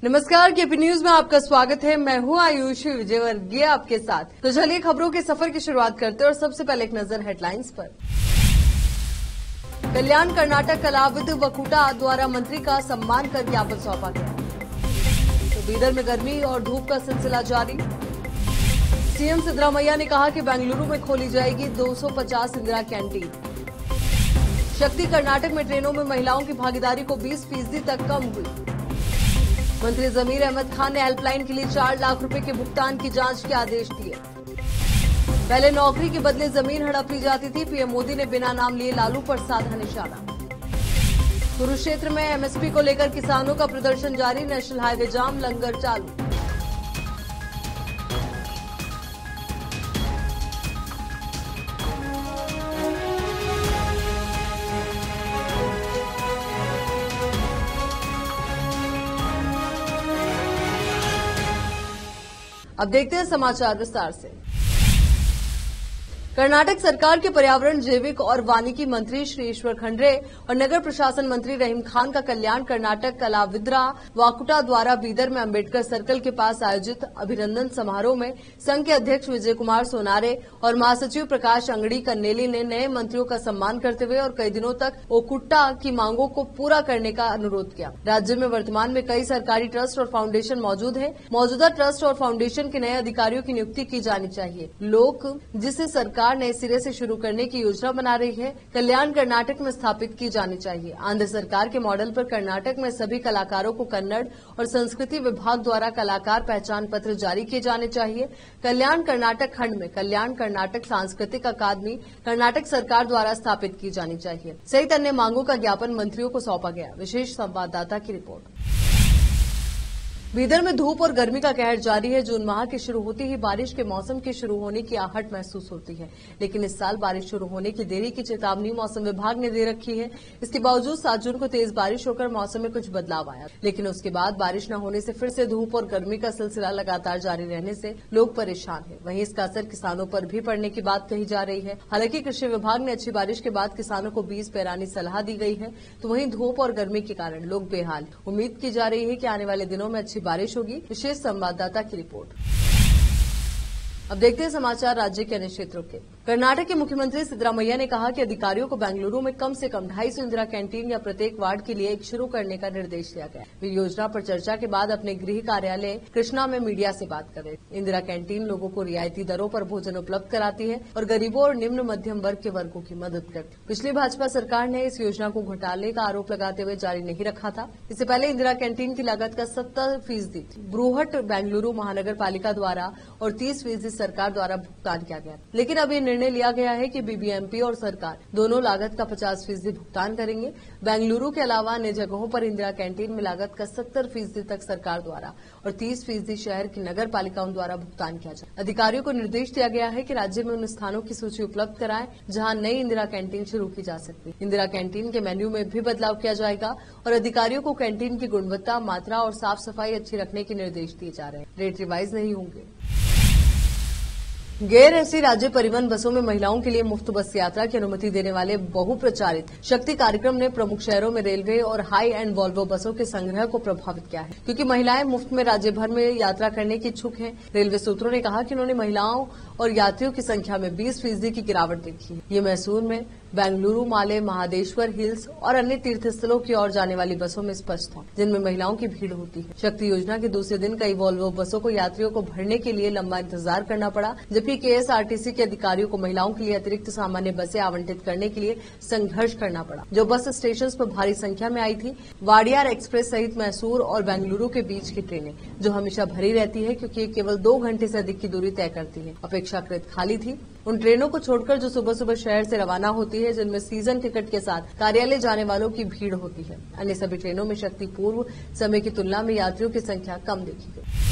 नमस्कार, KP news में आपका स्वागत है। मैं हूं आयुषी विजयवर्गीय आपके साथ। तो चलिए खबरों के सफर की शुरुआत करते हैं और सबसे पहले एक नजर हेडलाइंस पर। कल्याण कर्नाटक कलाविद वकुटा द्वारा मंत्री का सम्मान कर ज्ञापन सौंपा गया। तो बीदर में गर्मी और धूप का सिलसिला जारी। सीएम सिद्धरामैया ने कहा कि बेंगलुरु में खोली जाएगी 250 इंदिरा कैंटीन। शक्ति कर्नाटक में ट्रेनों में महिलाओं की भागीदारी को 20% तक कम हुई। मंत्री जमीर अहमद खान ने हेल्पलाइन के लिए 4 लाख रुपए के भुगतान की जांच के आदेश दिए। पहले नौकरी के बदले जमीन हड़प ली जाती थी। पीएम मोदी ने बिना नाम लिए लालू पर साधा निशाना। कुरुक्षेत्र में एमएसपी को लेकर किसानों का प्रदर्शन जारी। नेशनल हाईवे जाम, लंगर चालू। अब देखते हैं समाचार विस्तार से। कर्नाटक सरकार के पर्यावरण, जैविक और वानिकी मंत्री श्री ईश्वर खंड्रे और नगर प्रशासन मंत्री रहीम खान का कल्याण कर्नाटक कलाविद्रा वाकुटा द्वारा बीदर में अंबेडकर सर्कल के पास आयोजित अभिनंदन समारोह में संघ के अध्यक्ष विजय कुमार सोनारे और महासचिव प्रकाश अंगड़ी कन्नेली ने नए मंत्रियों का सम्मान करते हुए और कई दिनों तक ओकुट्टा की मांगों को पूरा करने का अनुरोध किया। राज्य में वर्तमान में कई सरकारी ट्रस्ट और फाउंडेशन मौजूद है। मौजूदा ट्रस्ट और फाउंडेशन के नए अधिकारियों की नियुक्ति की जानी चाहिए। लोक जिसे सरकार नए सिरे से शुरू करने की योजना बना रही है, कल्याण कर्नाटक में स्थापित की जानी चाहिए। आंध्र सरकार के मॉडल पर कर्नाटक में सभी कलाकारों को कन्नड़ और संस्कृति विभाग द्वारा कलाकार पहचान पत्र जारी किए जाने चाहिए। कल्याण कर्नाटक खंड में कल्याण कर्नाटक सांस्कृतिक अकादमी कर्नाटक सरकार द्वारा स्थापित की जानी चाहिए सहित अन्य मांगों का ज्ञापन मंत्रियों को सौंपा गया। विशेष संवाददाता की रिपोर्ट। बीदर में धूप और गर्मी का कहर जारी है। जून माह के शुरू होते ही बारिश के मौसम के शुरू होने की आहट महसूस होती है, लेकिन इस साल बारिश शुरू होने की देरी की चेतावनी मौसम विभाग ने दे रखी है। इसके बावजूद 7 जून को तेज बारिश होकर मौसम में कुछ बदलाव आया, लेकिन उसके बाद बारिश न होने से फिर से धूप और गर्मी का सिलसिला लगातार जारी रहने से लोग परेशान हैं। वहीं इसका असर किसानों पर भी पड़ने की बात कही जा रही है। हालांकि कृषि विभाग ने अच्छी बारिश के बाद किसानों को बीज पेराने की सलाह दी गई है, तो वहीं धूप और गर्मी के कारण लोग बेहाल। उम्मीद की जा रही है कि आने वाले दिनों में अच्छी बारिश होगी। विशेष संवाददाता की रिपोर्ट। अब देखते हैं समाचार राज्य के अन्य क्षेत्रों के। कर्नाटक के मुख्यमंत्री सिद्धरामैया ने कहा कि अधिकारियों को बेंगलुरु में कम से कम 250 इंदिरा कैंटीन या प्रत्येक वार्ड के लिए एक शुरू करने का निर्देश दिया गया। वे योजना पर चर्चा के बाद अपने गृह कार्यालय कृष्णा में मीडिया से बात कर रहे थे। इंदिरा कैंटीन लोगों को रियायती दरों पर भोजन उपलब्ध कराती है और गरीबों और निम्न मध्यम वर्ग के वर्गों की मदद करती है। पिछली भाजपा सरकार ने इस योजना को घोटाले का आरोप लगाते हुए जारी नहीं रखा था। इससे पहले इंदिरा कैंटीन की लागत का 70% ब्रूहट बेंगलुरु महानगर पालिका द्वारा और 30% सरकार द्वारा भुगतान किया गया, लेकिन अब ये निर्णय लिया गया है कि बीबीएमपी और सरकार दोनों लागत का 50% भुगतान करेंगे। बेंगलुरु के अलावा अन्य जगहों पर इंदिरा कैंटीन में लागत का 70% तक सरकार द्वारा और 30% शहर की नगर पालिकाओं द्वारा भुगतान किया जाए। अधिकारियों को निर्देश दिया गया है कि राज्य में उन स्थानों की सूची उपलब्ध कराएं जहां नई इंदिरा कैंटीन शुरू की जा सकती है। इंदिरा कैंटीन के मेन्यू में भी बदलाव किया जाएगा और अधिकारियों को कैंटीन की गुणवत्ता, मात्रा और साफ सफाई अच्छी रखने के निर्देश दिए जा रहे हैं। रेट रिवाइज नहीं होंगे। गैर एसी राज्य परिवहन बसों में महिलाओं के लिए मुफ्त बस यात्रा की अनुमति देने वाले बहुप्रचारित शक्ति कार्यक्रम ने प्रमुख शहरों में रेलवे और हाई एंड वॉल्वो बसों के संग्रह को प्रभावित किया है, क्योंकि महिलाएं मुफ्त में राज्य भर में यात्रा करने की इच्छुक हैं। रेलवे सूत्रों ने कहा कि उन्होंने महिलाओं और यात्रियों की संख्या में 20% की गिरावट देखी है। ये मैसूर में बेंगलुरु, माले, महादेश्वर हिल्स और अन्य तीर्थस्थलों की ओर जाने वाली बसों में स्पष्ट था, जिनमें महिलाओं की भीड़ होती है। शक्ति योजना के दूसरे दिन कई वॉल्वो बसों को यात्रियों को भरने के लिए लंबा इंतजार करना पड़ा, जबकि केएसआरटीसी के अधिकारियों को महिलाओं के लिए अतिरिक्त सामान्य बसें आवंटित करने के लिए संघर्ष करना पड़ा, जो बस स्टेशन पर भारी संख्या में आई थी। वाडियार एक्सप्रेस सहित मैसूर और बेंगलुरु के बीच की ट्रेनें, जो हमेशा भरी रहती है क्योंकि केवल 2 घंटे से अधिक की दूरी तय करती है, अपेक्षाकृत खाली थी। उन ट्रेनों को छोड़कर जो सुबह सुबह शहर से रवाना होती है, जिनमें सीजन टिकट के साथ कार्यालय जाने वालों की भीड़ होती है। अन्य सभी ट्रेनों में शक्ति पूर्व समय की तुलना में यात्रियों की संख्या कम देखी गई।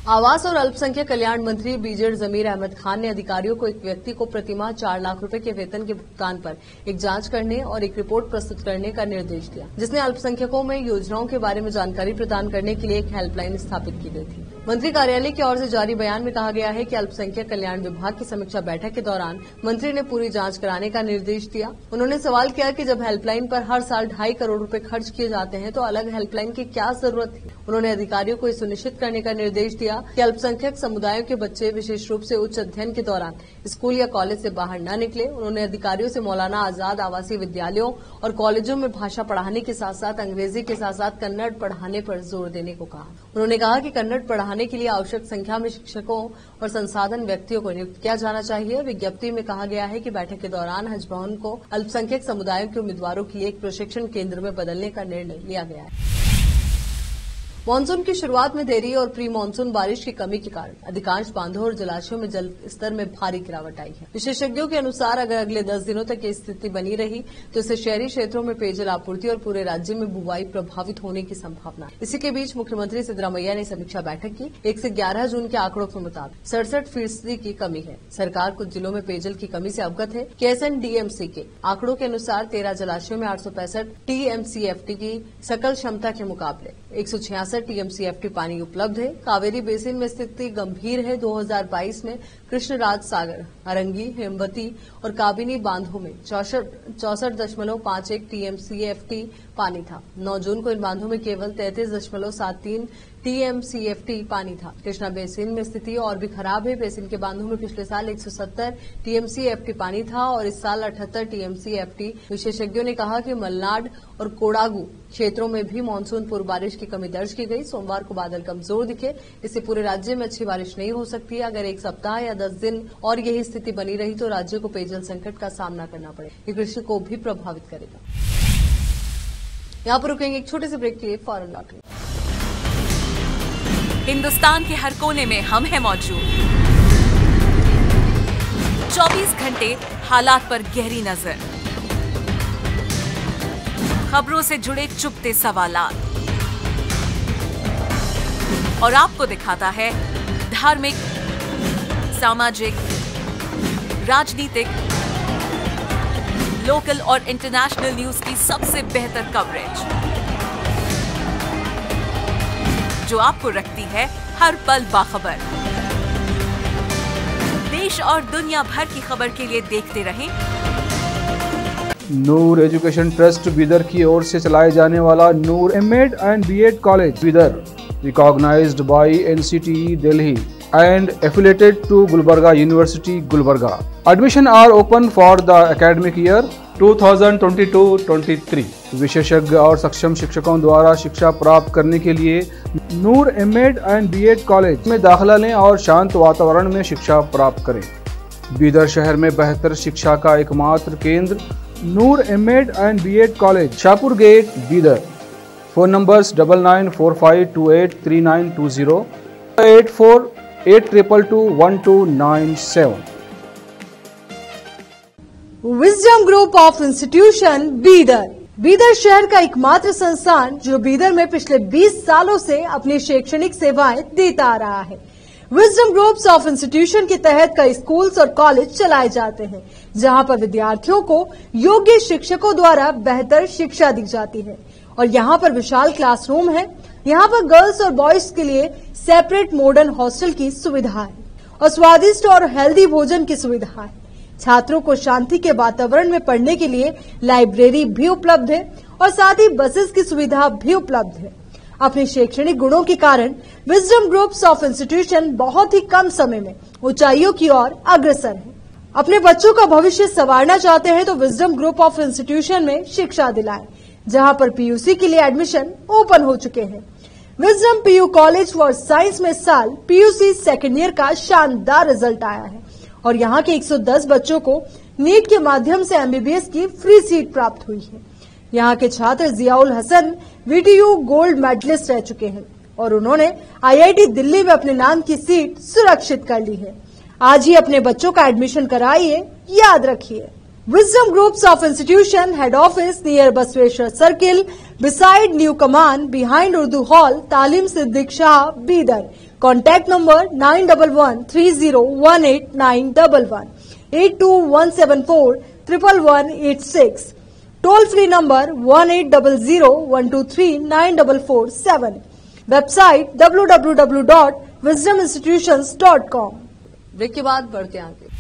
आवास और अल्पसंख्यक कल्याण मंत्री बीजेड जमीर अहमद खान ने अधिकारियों को एक व्यक्ति को प्रतिमाह 4 लाख रुपए के वेतन के भुगतान पर एक जांच करने और एक रिपोर्ट प्रस्तुत करने का निर्देश दिया, जिसने अल्पसंख्यकों में योजनाओं के बारे में जानकारी प्रदान करने के लिए एक हेल्पलाइन स्थापित की गई थी। मंत्री कार्यालय की ओर से जारी बयान में कहा गया है कि अल्पसंख्यक कल्याण विभाग की समीक्षा बैठक के दौरान मंत्री ने पूरी जांच कराने का निर्देश दिया। उन्होंने सवाल किया कि जब हेल्पलाइन पर हर साल 2.5 करोड़ रुपए खर्च किए जाते हैं तो अलग हेल्पलाइन की क्या जरूरत थी। उन्होंने अधिकारियों को सुनिश्चित करने का निर्देश दिया कि अल्पसंख्यक समुदायों के बच्चे विशेष रूप से उच्च अध्ययन के दौरान स्कूल या कॉलेज से बाहर न निकले। उन्होंने अधिकारियों से मौलाना आजाद आवासीय विद्यालयों और कॉलेजों में भाषा पढ़ाने के साथ साथ अंग्रेजी के साथ साथ कन्नड़ पढ़ाने पर जोर देने को कहा। उन्होंने कहा कि कन्नड़ पढ़ाने के लिए आवश्यक संख्या में शिक्षकों और संसाधन व्यक्तियों को नियुक्त किया जाना चाहिए। विज्ञप्ति में कहा गया है कि बैठक के दौरान हज भवन को अल्पसंख्यक समुदायों के उम्मीदवारों के लिए एक प्रशिक्षण केंद्र में बदलने का निर्णय लिया गया है। मानसून की शुरुआत में देरी और प्री मानसून बारिश की कमी के कारण अधिकांश बांधों और जलाशयों में जल स्तर में भारी गिरावट आई है। विशेषज्ञों के अनुसार अगर अगले 10 दिनों तक ये स्थिति बनी रही तो इससे शहरी क्षेत्रों में पेयजल आपूर्ति और पूरे राज्य में बुवाई प्रभावित होने की संभावना है। इसी के बीच मुख्यमंत्री सिद्धरामैया ने समीक्षा बैठक की। 1 से 11 जून के आंकड़ों के मुताबिक 67% की कमी है। सरकार कुछ जिलों में पेयजल की कमी से अवगत है। KSNDMC के आंकड़ों के अनुसार 13 जलाशयों में 865 TMCFT की सकल क्षमता के मुकाबले 166 TMCFT पानी उपलब्ध है। कावेरी बेसिन में स्थिति गंभीर है। 2022 में कृष्णराज सागर, अरंगी, हेमवती और काबिनी बांधों में 64.51 TMCFT पानी था। 9 जून को इन बांधों में केवल 33.73 TMCFT पानी था। कृष्णा बेसिन में स्थिति और भी खराब है। बेसिन के बांधों में पिछले साल 170 TMCFT पानी था और इस साल 78 TMCFT। विशेषज्ञों ने कहा कि मलनाड और कोडागू क्षेत्रों में भी मानसून पूर्व बारिश की कमी दर्ज की गई। सोमवार को बादल कमजोर दिखे। इससे पूरे राज्य में अच्छी बारिश नहीं हो सकती। अगर 1 सप्ताह या 10 दिन और यही स्थिति बनी रही तो राज्य को पेयजल संकट का सामना करना पड़ेगा। ये कृषि को भी प्रभावित करेगा। यहाँ पर रुकेंगे एक छोटे से ब्रेक के लिए, फौरन लौटेंगे। हिंदुस्तान के हर कोने में हम हैं मौजूद। 24 घंटे हालात पर गहरी नजर, खबरों से जुड़े चुपते सवालात और आपको दिखाता है धार्मिक, सामाजिक, राजनीतिक, लोकल और इंटरनेशनल न्यूज की सबसे बेहतर कवरेज जो आपको रखती है हर पल बाखबर। देश और दुनिया भर की खबर के लिए देखते रहें नूर एजुकेशन ट्रस्ट बीदर की ओर से चलाए जाने वाला Noor MEd and BEd college Bidar, recognised by NCTE Delhi and affiliated to Gulbarga University, Gulbarga. Admission are open for the academic year 2022-23. विशेषज्ञ और सक्षम शिक्षकों द्वारा शिक्षा प्राप्त करने के लिए नूर एमएड एंड बीएड कॉलेज में दाखिला लें और शांत वातावरण में शिक्षा प्राप्त करें। बीदर शहर में बेहतर शिक्षा का एकमात्र केंद्र Noor MEd and BEd college, Shahpur gate, Bidar. Phone numbers 9945283920, 8482221297। Wisdom group of institution Bidar, Bidar शहर का एकमात्र संस्थान जो बीदर में पिछले 20 सालों से अपनी शैक्षणिक सेवाएं देता आ रहा है। विजडम ग्रुप्स ऑफ इंस्टीट्यूशन के तहत कई स्कूल्स और कॉलेज चलाए जाते हैं जहां पर विद्यार्थियों को योग्य शिक्षकों द्वारा बेहतर शिक्षा दी जाती है और यहां पर विशाल क्लासरूम है। यहां पर गर्ल्स और बॉयज के लिए सेपरेट मॉडर्न हॉस्टल की सुविधा है और स्वादिष्ट और हेल्दी भोजन की सुविधा है। छात्रों को शांति के वातावरण में पढ़ने के लिए लाइब्रेरी भी उपलब्ध है और साथ ही बसेस की सुविधा भी उपलब्ध है। अपने शैक्षणिक गुणों के कारण विजडम ग्रुप्स ऑफ इंस्टीट्यूशन बहुत ही कम समय में ऊंचाइयों की ओर अग्रसर है। अपने बच्चों का भविष्य संवारना चाहते हैं तो विजडम ग्रुप ऑफ इंस्टीट्यूशन में शिक्षा दिलाएं, जहां पर PUC के लिए एडमिशन ओपन हो चुके हैं। Wisdom PU college for science में इस साल PUC सेकेंड ईयर का शानदार रिजल्ट आया है और यहाँ के 110 बच्चों को नीट के माध्यम से MBBS की फ्री सीट प्राप्त हुई है। यहाँ के छात्र Ziaul Hasan VTU gold medallist रह चुके हैं और उन्होंने IIT दिल्ली में अपने नाम की सीट सुरक्षित कर ली है। आज ही अपने बच्चों का एडमिशन कराइए, याद रखिए। Wisdom groups of institution head office near Basaveshwar circle, beside new Kaman, behind Urdu hall, Taleem Siddique Shah, Bidar. Contact number 9111301891, 8217411186, toll free number 180012394447, website www.vijdamt.in wisdominstitutions.com। Break के बाद बढ़ते आगे।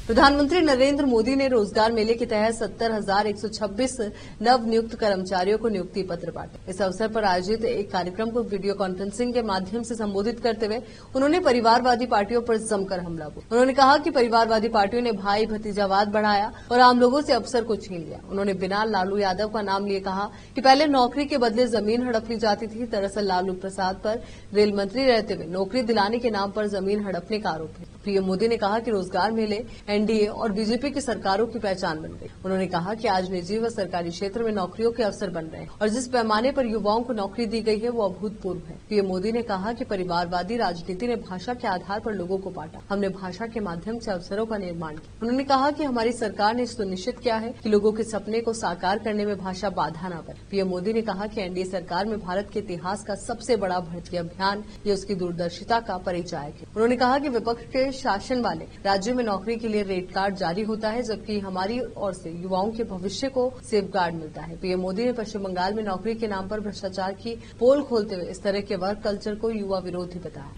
प्रधानमंत्री नरेंद्र मोदी ने रोजगार मेले के तहत 70,126 नव नियुक्त कर्मचारियों को नियुक्ति पत्र बांटे। इस अवसर पर आयोजित एक कार्यक्रम को वीडियो कॉन्फ्रेंसिंग के माध्यम से संबोधित करते हुए उन्होंने परिवारवादी पार्टियों पर जमकर हमला बोला। उन्होंने कहा कि परिवारवादी पार्टियों ने भाई भतीजावाद बढ़ाया और आम लोगों से अवसर को छीन लिया। उन्होंने बिना लालू यादव का नाम लिए कहा कि पहले नौकरी के बदले जमीन हड़प ली जाती थी। दरअसल लालू प्रसाद पर रेल मंत्री रहते हुए नौकरी दिलाने के नाम पर जमीन हड़पने का आरोप है। पीएम मोदी ने कहा कि रोजगार मेले एनडीए और बीजेपी की सरकारों की पहचान बन गई। उन्होंने कहा कि आज निजी व सरकारी क्षेत्र में नौकरियों के अवसर बन रहे हैं और जिस पैमाने पर युवाओं को नौकरी दी गई है वो अभूतपूर्व है। पीएम मोदी ने कहा कि परिवारवादी राजनीति ने भाषा के आधार पर लोगों को बांटा। हमने भाषा के माध्यम से अवसरों का निर्माण किया। उन्होंने कहा कि हमारी सरकार ने सुनिश्चित किया है कि लोगों के सपने को साकार करने में भाषा बाधा न बने। पीएम मोदी ने कहा कि एनडीए सरकार में भारत के इतिहास का सबसे बड़ा भर्ती अभियान ये उसकी दूरदर्शिता का परिचायक है। उन्होंने कहा कि विपक्ष के शासन वाले राज्यों में नौकरी के लिए रेट कार्ड जारी होता है, जबकि हमारी ओर से युवाओं के भविष्य को सेफगार्ड मिलता है। पीएम मोदी ने पश्चिम बंगाल में नौकरी के नाम पर भ्रष्टाचार की पोल खोलते हुए इस तरह के वर्क कल्चर को युवा विरोधी बताया।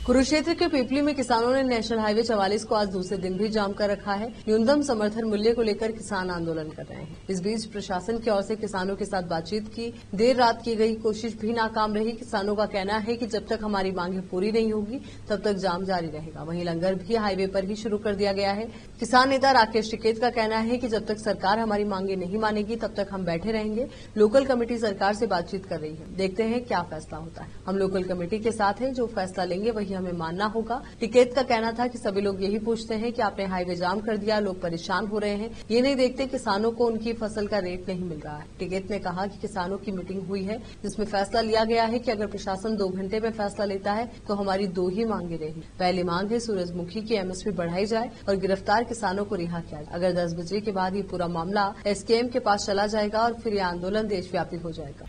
कुरुक्षेत्र के पीपली में किसानों ने नेशनल हाईवे 44 को आज दूसरे दिन भी जाम कर रखा है। न्यूनतम समर्थन मूल्य को लेकर किसान आंदोलन कर रहे हैं। इस बीच प्रशासन की ओर से किसानों के साथ बातचीत की देर रात की गई कोशिश भी नाकाम रही। किसानों का कहना है कि जब तक हमारी मांगें पूरी नहीं होगी तब तक जाम जारी रहेगा। वहीं लंगर भी हाईवे पर ही शुरू कर दिया गया है। किसान नेता राकेश टिकैत का कहना है कि जब तक सरकार हमारी मांगे नहीं मानेगी तब तक हम बैठे रहेंगे। लोकल कमेटी सरकार से बातचीत कर रही है, देखते हैं क्या फैसला होता है। हम लोकल कमेटी के साथ हैं, जो फैसला लेंगे वही हमें मानना होगा। टिकैत का कहना था कि सभी लोग यही पूछते हैं कि आपने हाईवे जाम कर दिया, लोग परेशान हो रहे हैं, ये नहीं देखते किसानों को उनकी फसल का रेट नहीं मिल रहा है। टिकैत ने कहा कि किसानों की मीटिंग हुई है जिसमें फैसला लिया गया है कि अगर प्रशासन 2 घंटे में फैसला लेता है तो हमारी 2 ही मांगे रहेगी। पहली मांग है सूरजमुखी की एमएसपी बढ़ाई जाए और गिरफ्तार किसानों को रिहा किया जाए। अगर 10 बजे के बाद ये पूरा मामला एसकेएम के पास चला जाएगा और फिर यह आंदोलन देशव्यापी हो जाएगा।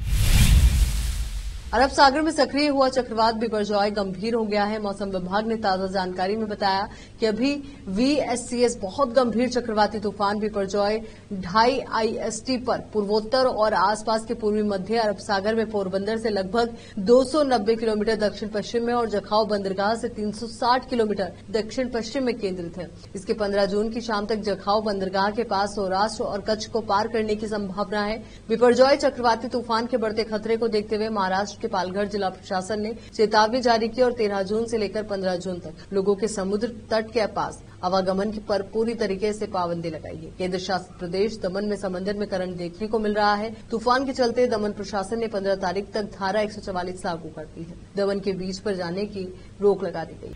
अरब सागर में सक्रिय हुआ चक्रवात बिपरजॉय गंभीर हो गया है। मौसम विभाग ने ताजा जानकारी में बताया कि अभी VSCS बहुत गंभीर चक्रवाती तूफान बिपरजॉय 2.5 IST पर पूर्वोत्तर और आसपास के पूर्वी मध्य अरब सागर में पोरबंदर से लगभग 290 किलोमीटर दक्षिण पश्चिम में और जखाऊ बंदरगाह से 360 किलोमीटर दक्षिण पश्चिम में केंद्रित है। इसके 15 जून की शाम तक जखाऊ बंदरगाह के पास सौराष्ट्र और कच्छ को पार करने की संभावना है। बिपरजॉय चक्रवाती तूफान के बढ़ते खतरे को देखते हुए महाराष्ट्र के पालघर जिला प्रशासन ने चेतावनी जारी की और 13 जून से लेकर 15 जून तक लोगों के समुद्र तट के पास आवागमन पर पूरी तरीके से पाबंदी लगाई है। केंद्र शासित प्रदेश दमन में समंदर में करंट देखने को मिल रहा है। तूफान के चलते दमन प्रशासन ने 15 तारीख तक धारा 144 लागू कर दी है। दमन के बीच पर जाने की रोक लगा दी गई।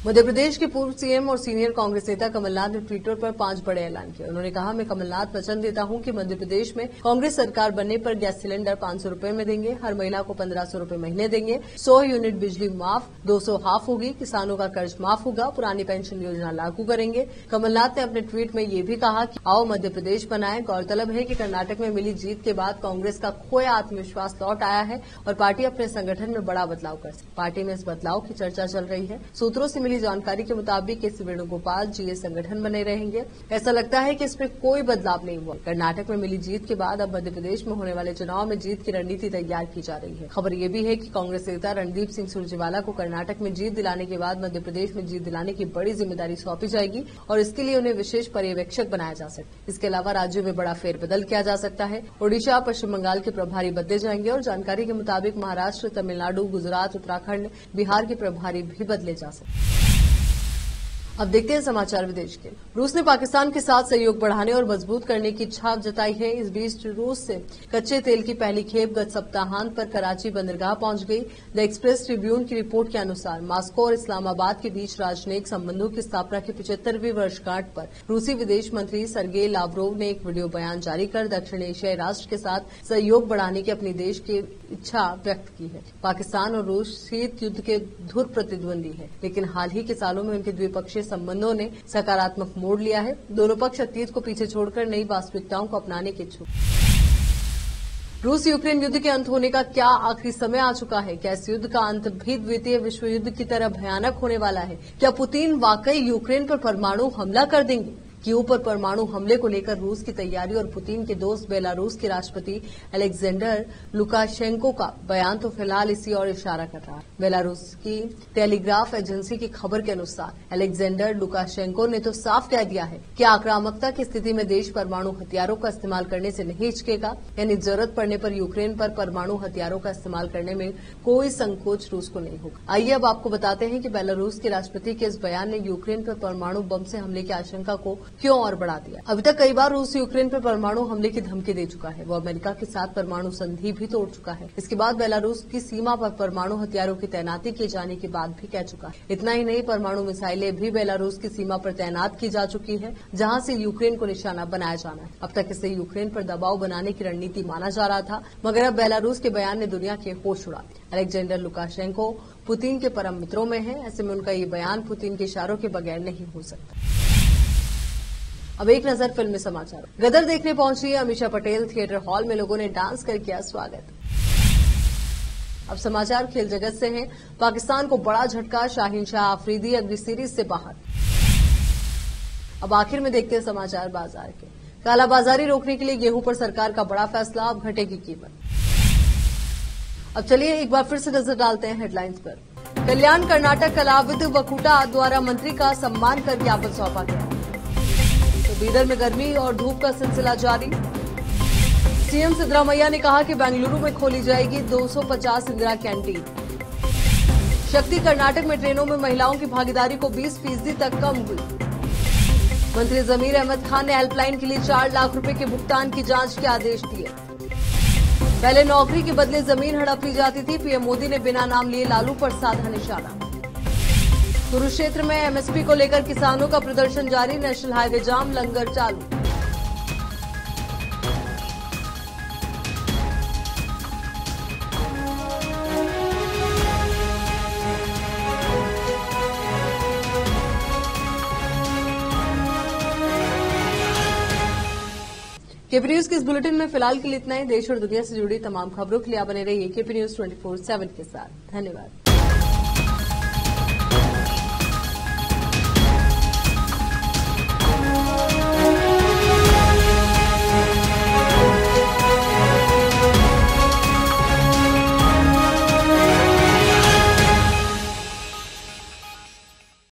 मध्य प्रदेश के पूर्व सीएम और सीनियर कांग्रेस नेता कमलनाथ ने ट्विटर पर 5 बड़े ऐलान किए। उन्होंने कहा, मैं कमलनाथ वचन देता हूं कि मध्य प्रदेश में कांग्रेस सरकार बनने पर गैस सिलेंडर 500 रुपए में देंगे, हर महिला को 1500 रुपए महीने देंगे, 100 यूनिट बिजली माफ, 200 हाफ होगी, किसानों का कर्ज माफ होगा, पुरानी पेंशन योजना लागू करेंगे। कमलनाथ ने अपने ट्वीट में ये भी कहा कि आओ मध्य प्रदेश बनाएं। गौरतलब है कि कर्नाटक में मिली जीत के बाद कांग्रेस का खोया आत्मविश्वास लौट आया है और पार्टी अपने संगठन में बड़ा बदलाव कर सकती। पार्टी में इस बदलाव की चर्चा चल रही है। सूत्रों से मिली जानकारी के मुताबिक के वेणुगोपाल जी संगठन बने रहेंगे। ऐसा लगता है कि इसमें कोई बदलाव नहीं हुआ। कर्नाटक में मिली जीत के बाद अब मध्य प्रदेश में होने वाले चुनाव में जीत की रणनीति तैयार की जा रही है। खबर यह भी है कि कांग्रेस नेता रणदीप सिंह सुरजेवाला को कर्नाटक में जीत दिलाने के बाद मध्य प्रदेश में जीत दिलाने की बड़ी जिम्मेदारी सौंपी जाएगी और इसके लिए उन्हें विशेष पर्यवेक्षक बनाया जा सकता है। इसके अलावा राज्यों में बड़ा फेरबदल किया जा सकता है। ओडिशा, पश्चिम बंगाल के प्रभारी बदले जाएंगे और जानकारी के मुताबिक महाराष्ट्र, तमिलनाडु, गुजरात, उत्तराखंड, बिहार के प्रभारी भी बदले जा सकते हैं। अब देखते हैं समाचार विदेश के। रूस ने पाकिस्तान के साथ सहयोग बढ़ाने और मजबूत करने की इच्छा जताई है। इस बीच रूस से कच्चे तेल की पहली खेप गत सप्ताहांत पर कराची बंदरगाह पहुंच गई। द एक्सप्रेस ट्रिब्यून की रिपोर्ट के अनुसार मास्को और इस्लामाबाद के बीच राजनयिक संबंधों की स्थापना की 75वीं वर्षगांठ पर रूसी विदेश मंत्री सर्गेई लावरोव ने एक वीडियो बयान जारी कर दक्षिण एशियाई राष्ट्र के साथ सहयोग बढ़ाने की अपनी देश की इच्छा व्यक्त की है। पाकिस्तान और रूस शीत युद्ध के धुर प्रतिद्वंदी है, लेकिन हाल ही के सालों में उनके द्विपक्षीय संबंधों ने सकारात्मक मोड़ लिया है। दोनों पक्ष अतीत को पीछे छोड़कर नई वास्तविकताओं को अपनाने के इच्छुक। रूस यूक्रेन युद्ध के अंत होने का क्या आखिरी समय आ चुका है? क्या इस युद्ध का अंत भी द्वितीय विश्व युद्ध की तरह भयानक होने वाला है? क्या पुतिन वाकई यूक्रेन पर परमाणु हमला कर देंगे? कीव पर परमाणु हमले को लेकर रूस की तैयारी और पुतिन के दोस्त बेलारूस के राष्ट्रपति अलेक्जेंडर लुकाशेंको का बयान तो फिलहाल इसी ओर इशारा कर रहा है। बेलारूस की टेलीग्राफ एजेंसी की खबर के अनुसार अलेक्जेंडर लुकाशेंको ने तो साफ कह दिया है कि आक्रामकता की स्थिति में देश परमाणु हथियारों का इस्तेमाल करने से नहीं हिचकेगा, यानी जरूरत पड़ने पर यूक्रेन पर परमाणु हथियारों का इस्तेमाल करने में कोई संकोच रूस को नहीं होगा। आइए अब आपको बताते हैं कि बेलारूस के राष्ट्रपति के इस बयान ने यूक्रेन पर परमाणु बम से हमले की आशंका को क्यों और बढ़ा दिया। अभी तक कई बार रूस यूक्रेन पर परमाणु हमले की धमकी दे चुका है। वो अमेरिका के साथ परमाणु संधि भी तोड़ चुका है। इसके बाद बेलारूस की सीमा पर परमाणु हथियारों की तैनाती किए जाने की बात भी कह चुका है। इतना ही नहीं, परमाणु मिसाइलें भी बेलारूस की सीमा पर तैनात की जा चुकी है, जहां से यूक्रेन को निशाना बनाया जाना है। अब तक इसे यूक्रेन पर दबाव बनाने की रणनीति माना जा रहा था, मगर अब बेलारूस के बयान ने दुनिया के होश उड़ा दिए। अलेक्जेंडर लुकाशेंको पुतिन के परम मित्रों में है, ऐसे में उनका ये बयान पुतिन के इशारों के बगैर नहीं हो सकता। अब एक नजर फिल्मी समाचार। गदर देखने पहुंची अमीषा पटेल। थिएटर हॉल में लोगों ने डांस कर किया स्वागत। अब समाचार खेल जगत से हैं। पाकिस्तान को बड़ा झटका, शाहीन शाह आफरीदी अगली सीरीज से बाहर। अब आखिर में देखते हैं समाचार बाजार के। कालाबाजारी रोकने के लिए गेहूं पर सरकार का बड़ा फैसला, अब घटेगी कीमत। अब चलिए एक बार फिर से नजर डालते हैं हेडलाइंस पर। कल्याण कर्नाटक कलाविद वकुटा द्वारा मंत्री का सम्मान कर ज्ञापन सौंपा गया। तो बीदर में गर्मी और धूप का सिलसिला जारी। सीएम सिद्धरामैया ने कहा कि बेंगलुरु में खोली जाएगी 250 इंदिरा कैंटीन। शक्ति कर्नाटक में ट्रेनों में महिलाओं की भागीदारी को 20% तक कम हुई। मंत्री जमीर अहमद खान ने हेल्पलाइन के लिए 4 लाख रुपए के भुगतान की जांच के आदेश दिए। पहले नौकरी के बदले जमीन हड़प ली जाती थी, पीएम मोदी ने बिना नाम लिए लालू पर साधा निशाना। कुरुक्षेत्र में एमएसपी को लेकर किसानों का प्रदर्शन जारी, नेशनल हाईवे जाम, लंगर चालू। केपी न्यूज के इस बुलेटिन में फिलहाल के लिए इतना ही। देश और दुनिया से जुड़ी तमाम खबरों के लिए आप बने रहिए केपी न्यूज 24/7 के साथ। धन्यवाद।